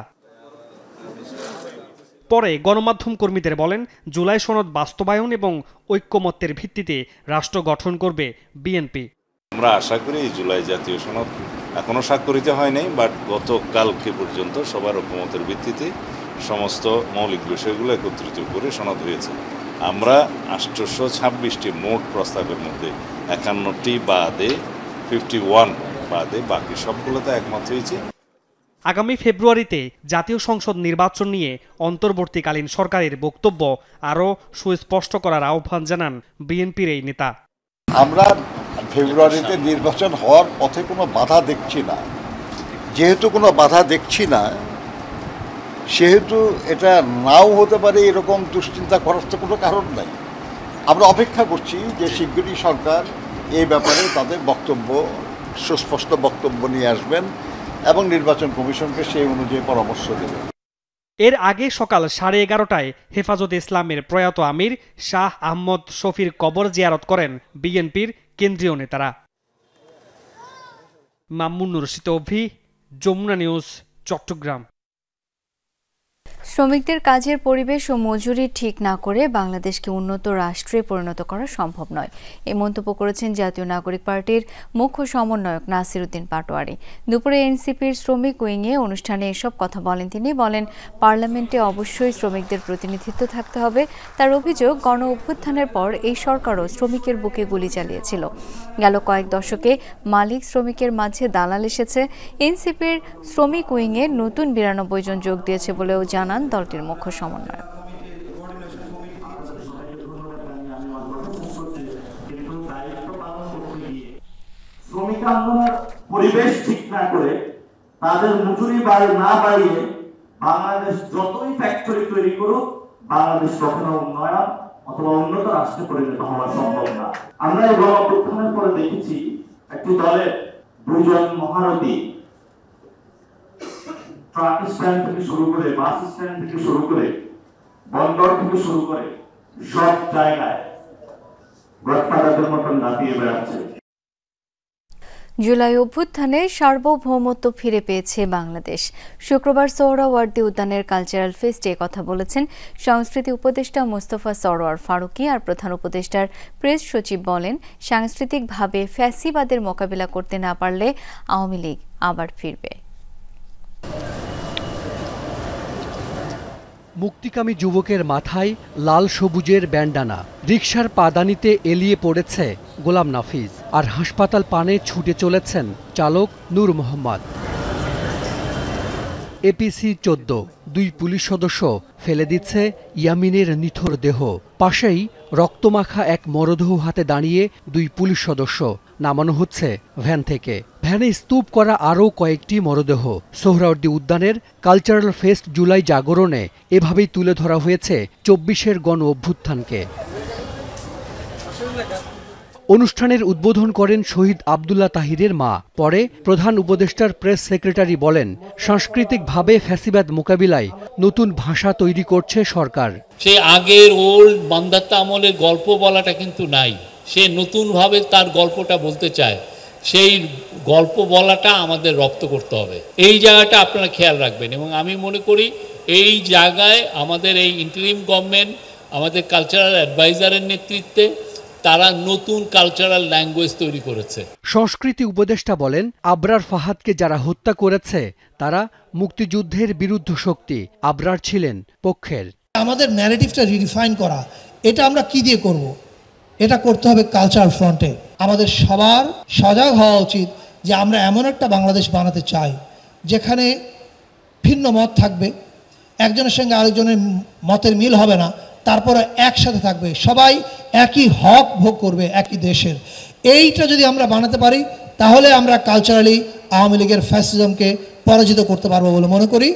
পরে গণমাধ্যম কর্মীদের বলেন, জুলাই সনদ বাস্তবায়ন এবং ঐক্যমত্যের ভিত্তিতে রাষ্ট্র গঠন করবে বিএনপি। আমরা আশা করি এই জুলাই জাতীয় সনদ এখনো স্বাক্ষরিত হয় নাই, বাট গতকালকে পর্যন্ত সবার ঐক্যমতের ভিত্তিতে সমস্ত মৌলিক বিষয়গুলো একত্রিত করে সনদ হয়েছে। আমরা ৮২৬টি মোট প্রস্তাবের মধ্যে ৫১টি বাদে 51 বাদে বাকি সবগুলোতে একমত হয়েছে। আগামী ফেব্রুয়ারিতে জাতীয় সংসদ নির্বাচন নিয়ে অন্তর্বর্তীকালীন সরকারের বক্তব্য আরও সুস্পষ্ট করার আহ্বান জানান বিএনপির এই নেতা। আমরা ফেব্রুয়ারিতে নির্বাচন হওয়ার পথে কোনো বাধা দেখছি না। যেহেতু কোনো বাধা দেখছি না, সেহেতু এটা নাও হতে পারে এরকম দুশ্চিন্তা করার তো কোনো কারণ নাই। আমরা অপেক্ষা করছি যে শিগগিরই সরকার এই ব্যাপারে তাদের বক্তব্য, সুস্পষ্ট বক্তব্য নিয়ে আসবেন এবং নির্বাচন কমিশনকে সেই অনুযায়ী পরামর্শ দেবেন। এর আগে সকাল 11:30টায় হেফাজতে ইসলামের প্রয়াত আমির শাহ আহমদ শফির কবর জিয়ারত করেন বিএনপির কেন্দ্রীয় নেতারা। মামুনুর রশিদ অভি, যমুনা নিউজ, চট্টগ্রাম। শ্রমিকদের কাজের পরিবেশ ও মজুরি ঠিক না করে বাংলাদেশকে উন্নত রাষ্ট্রে পরিণত করা সম্ভব নয়, এই মন্তব্য করেছেন জাতীয় নাগরিক পার্টির মুখ্য সমন্বয়ক নাসির উদ্দিন পাটোয়ারি। দুপুরে এনসিপির শ্রমিক উইংয়ে অনুষ্ঠানে এসব কথা বলেন তিনি। বলেন, পার্লামেন্টে অবশ্যই শ্রমিকদের প্রতিনিধিত্ব থাকতে হবে। তার অভিযোগ, গণ অভ্যুত্থানের পর এই সরকারও শ্রমিকের বুকে গুলি চালিয়েছিল। গেল কয়েক দশকে মালিক শ্রমিকের মাঝে দালাল এসেছে। এনসিপির শ্রমিক উইংয়ে নতুন ৯২ জন যোগ দিয়েছে বলেও জানান দলটির মুখ্য সমন্বয়ক। শ্রমিক আন্দোলনের পরিবেশ ঠিক না করে তাদের মজুরি না বাড়িয়ে বাংলাদেশ যতই ফ্যাক্টরি তৈরি করুক, বাংলাদেশ কখনো উন্নয়ন অথবা উন্নত রাষ্ট্রে পরিণত হওয়া সম্ভব না। আমরা এই গণ অভ্যুত্থানের পরে দেখেছি একটি দলের 2 জন মহারথী ট্রাক স্ট্যান্ড থেকে শুরু করে, বাস স্ট্যান্ড থেকে শুরু করে বন্দর থেকে শুরু করে সব জায়গায় গডফাদারদের মতন দাপিয়ে বেড়াচ্ছে। জুলাই অভ্যুত্থানে সার্বভৌমত্ব ফিরে পেয়েছে বাংলাদেশ। শুক্রবার সোহরাওয়ার্দী উদ্যানের কালচারাল ফেস্টে কথা বলেছেন সংস্কৃতি উপদেষ্টা মোস্তফা সরোয়ার ফারুকী। আর প্রধান উপদেষ্টার প্রেস সচিব বলেন, সাংস্কৃতিকভাবে ফ্যাসিবাদের মোকাবিলা করতে না পারলে আওয়ামী লীগ আবার ফিরবে। মুক্তিকামী যুবকের মাথায় লাল সবুজের ব্যান্ডানা, রিকশার পাদানিতে এলিয়ে পড়েছে গোলাম নাফিজ, আর হাসপাতাল পানে ছুটে চলেছেন চালক নূর মোহাম্মদ। এপিসি 14 দুই পুলিশ সদস্য ফেলে দিচ্ছে ইয়ামিনের নিথর দেহ। পাশেই রক্তমাখা এক মরদেহ হাতে দাঁড়িয়ে দুই পুলিশ সদস্য। নামানো হচ্ছে ভ্যান থেকে। ভ্যানে স্তূপ করা আরও কয়েকটি মরদেহ। সোহরাওয়ার্দী উদ্যানের কালচারাল ফেস্ট জুলাই জাগরণে এভাবেই তুলে ধরা হয়েছে 24-এর গণ অভ্যুত্থানকে। অনুষ্ঠানের উদ্বোধন করেন শহীদ আব্দুল্লাহ তাহিরের মা। পরে প্রধান উপদেষ্টার প্রেস সেক্রেটারি বলেন, সাংস্কৃতিকভাবে ফ্যাসিবাদ মোকাবিলায় নতুন ভাষা তৈরি করছে সরকার। সে আগের ওল্ড বান্দাত্তা আমলের গল্প বলাটা কিন্তু নাই, সে নতুনভাবে তার গল্পটা বলতে চায়। সেই গল্প বলাটা আমাদের রপ্ত করতে হবে, এই জায়গাটা আপনারা খেয়াল রাখবেন। এবং আমি মনে করি এই জায়গায় আমাদের এই ইন্টারিম গভর্নমেন্ট, আমাদের কালচারাল অ্যাডভাইজারের নেতৃত্বে তারা নতুন কালচারাল ল্যাঙ্গুয়েজ তৈরি করেছে। সংস্কৃতি উপদেষ্টা বলেন, আবরার ফাহাদকে যারা হত্যা করেছে তারা মুক্তিযুদ্ধের বিরুদ্ধ শক্তি, আবরার ছিলেন পক্ষের। আমাদের ন্যারেটিভটা রিডিফাইন করা, এটা আমরা কি দিয়ে করব? এটা করতে হবে কালচারাল ফ্রন্টে। আমাদের সবার সজাগ হওয়া উচিত যে আমরা এমন একটা বাংলাদেশ বানাতে চাই যেখানে ভিন্ন মত থাকবে, একজনের সঙ্গে আরেকজনের মতের মিল হবে না, তারপরে একসাথে থাকবে, সবাই একই হক ভোগ করবে একই দেশের। এইটা যদি আমরা বানাতে পারি তাহলে আমরা কালচারালি আওয়ামী লীগের ফ্যাসিজমকে পরাজিত করতে পারবো বলে মনে করি।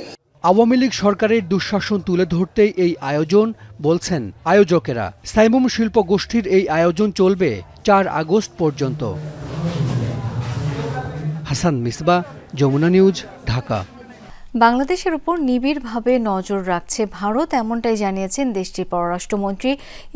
আওয়ামী লীগ সরকারের দুঃশাসন তুলে ধরতেই এই আয়োজন বলছেন আয়োজকেরা। সাইমুম শিল্প গোষ্ঠীর এই আয়োজন চলবে 4 আগস্ট পর্যন্ত। হাসান মিসবাহ, যমুনা নিউজ, ঢাকা। বাংলাদেশের উপর নিবিড়ভাবে নজর রাখছে ভারত, এমনটাই জানিয়েছেন দেশটির পররাষ্ট্রমন্ত্রী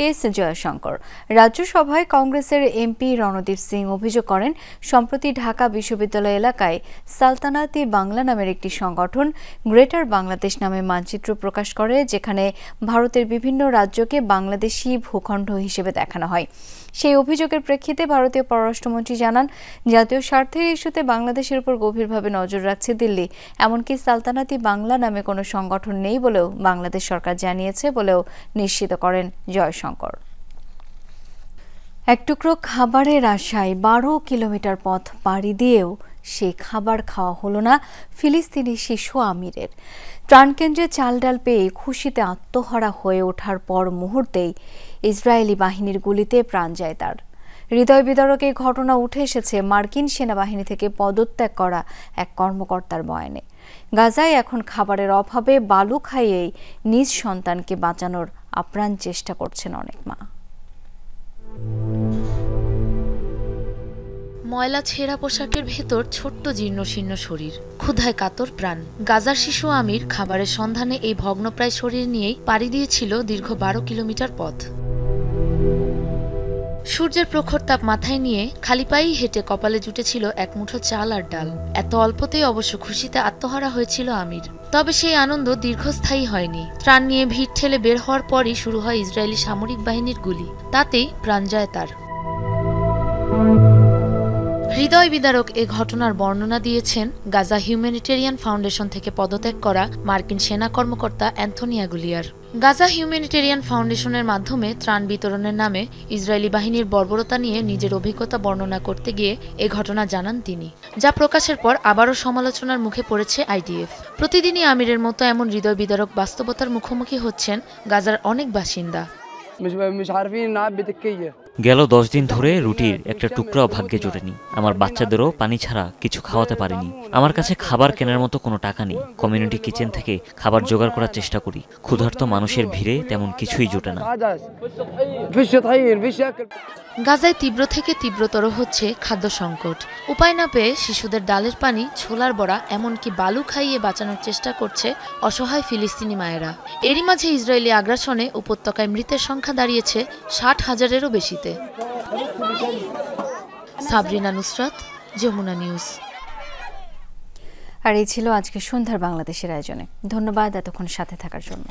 এস জয়শঙ্কর। রাজ্যসভায় কংগ্রেসের এমপি রণদীপ সিং অভিযোগ করেন, সম্প্রতি ঢাকা বিশ্ববিদ্যালয় এলাকায় সালতানাতি বাংলা নামের একটি সংগঠন গ্রেটার বাংলাদেশ নামে মানচিত্র প্রকাশ করে, যেখানে ভারতের বিভিন্ন রাজ্যকে বাংলাদেশি ভূখণ্ড হিসেবে দেখানো হয়। সেই অভিযোগের প্রেক্ষিতে ভারতীয় পররাষ্ট্রমন্ত্রী জানান, জাতীয় স্বার্থের ইস্যুতে বাংলাদেশের উপর গভীরভাবে নজর রাখছে দিল্লি। এমনকি সালতানাতি বাংলা নামে কোনো সংগঠন নেই বলেও বাংলাদেশ সরকার জানিয়েছে বলেও নিশ্চিত করেন জয়শঙ্কর। এক টুকরো খাবারের আশায় 12 কিলোমিটার পথ পাড়ি দিয়েও সেই খাবার খাওয়া হলো না ফিলিস্তিনি শিশু আমিরের। ত্রাণকেন্দ্রে চাল ডাল পেয়ে খুশিতে আত্মহারা হয়ে ওঠার পর মুহূর্তেই ইসরায়েলি বাহিনীর গুলিতে প্রাণ যায় তার। হৃদয় বিদারক এই ঘটনা উঠে এসেছে মার্কিন সেনাবাহিনী থেকে পদত্যাগ করা এক কর্মকর্তার বয়ানে। গাজায় এখন খাবারের অভাবে বালু খাইয়েই নিজ সন্তানকে বাঁচানোর আপ্রাণ চেষ্টা করছেন অনেক মা। ময়লা ছেঁড়া পোশাকের ভেতর ছোট্ট জীর্ণশীর্ণ শরীর, ক্ষুধায় কাতর প্রাণ। গাজার শিশু আমির খাবারের সন্ধানে এই ভগ্নপ্রায় শরীর নিয়েই পাড়ি দিয়েছিল দীর্ঘ 12 কিলোমিটার পথ। সূর্যের প্রখর তাপ মাথায় নিয়ে খালি পায়েই হেঁটে কপালে জুটেছিল এক মুঠো চাল আর ডাল। এত অল্পতেই অবশ্য খুশিতে আত্মহারা হয়েছিল আমির। তবে সেই আনন্দ দীর্ঘস্থায়ী হয়নি। ত্রাণ নিয়ে ভিড় ঠেলে বের হওয়ার পরই শুরু হয় ইসরায়েলি সামরিক বাহিনীর গুলি, তাতেই প্রাণ যায় তার। হৃদয় বিদারক এ ঘটনার বর্ণনা দিয়েছেন গাজা হিউম্যানিটেরিয়ান ফাউন্ডেশন থেকে পদত্যাগ করা মার্কিন সেনা কর্মকর্তা অ্যান্থনি অ্যাগুলিয়ার। গাজা হিউম্যানিটেরিয়ান ফাউন্ডেশনের মাধ্যমে ত্রাণ বিতরণের নামে ইসরায়েলি বাহিনীর বর্বরতা নিয়ে নিজের অভিজ্ঞতা বর্ণনা করতে গিয়ে এ ঘটনা জানান তিনি, যা প্রকাশের পর আবারও সমালোচনার মুখে পড়েছে আইডিএফ। প্রতিদিনই আমিরের মতো এমন হৃদয় বিদারক বাস্তবতার মুখোমুখি হচ্ছেন গাজার অনেক বাসিন্দা। গেল 10 দিন ধরে রুটির একটা টুকরাও ভাগ্যে জোটেনি। আমার বাচ্চাদেরও পানি ছাড়া কিছু খাওয়াতে পারিনি। আমার কাছে খাবার কেনার মতো কোনো টাকা নেই। কমিউনিটি কিচেন থেকে খাবার জোগাড় করার চেষ্টা করি। ক্ষুধার্ত মানুষের ভিড়ে তেমন কিছুই জোটে না। গাজায় তীব্র থেকে তীব্রতর হচ্ছে খাদ্য সংকট। উপায় না পেয়ে শিশুদের ডালের পানি, ছোলার বড়া, এমনকি বালু খাইয়ে বাঁচানোর চেষ্টা করছে অসহায় ফিলিস্তিনি মায়েরা। এরই মাঝে ইসরায়েলি আগ্রাসনে উপত্যকায় মৃতের সংখ্যা দাঁড়িয়েছে 60,000-এরও বেশিতে। সাবরিনা নুসরাত, যমুনা নিউজ। আর এই ছিল আজকে সন্ধ্যার বাংলাদেশের আয়োজনে। ধন্যবাদ এতক্ষণ সাথে থাকার জন্য।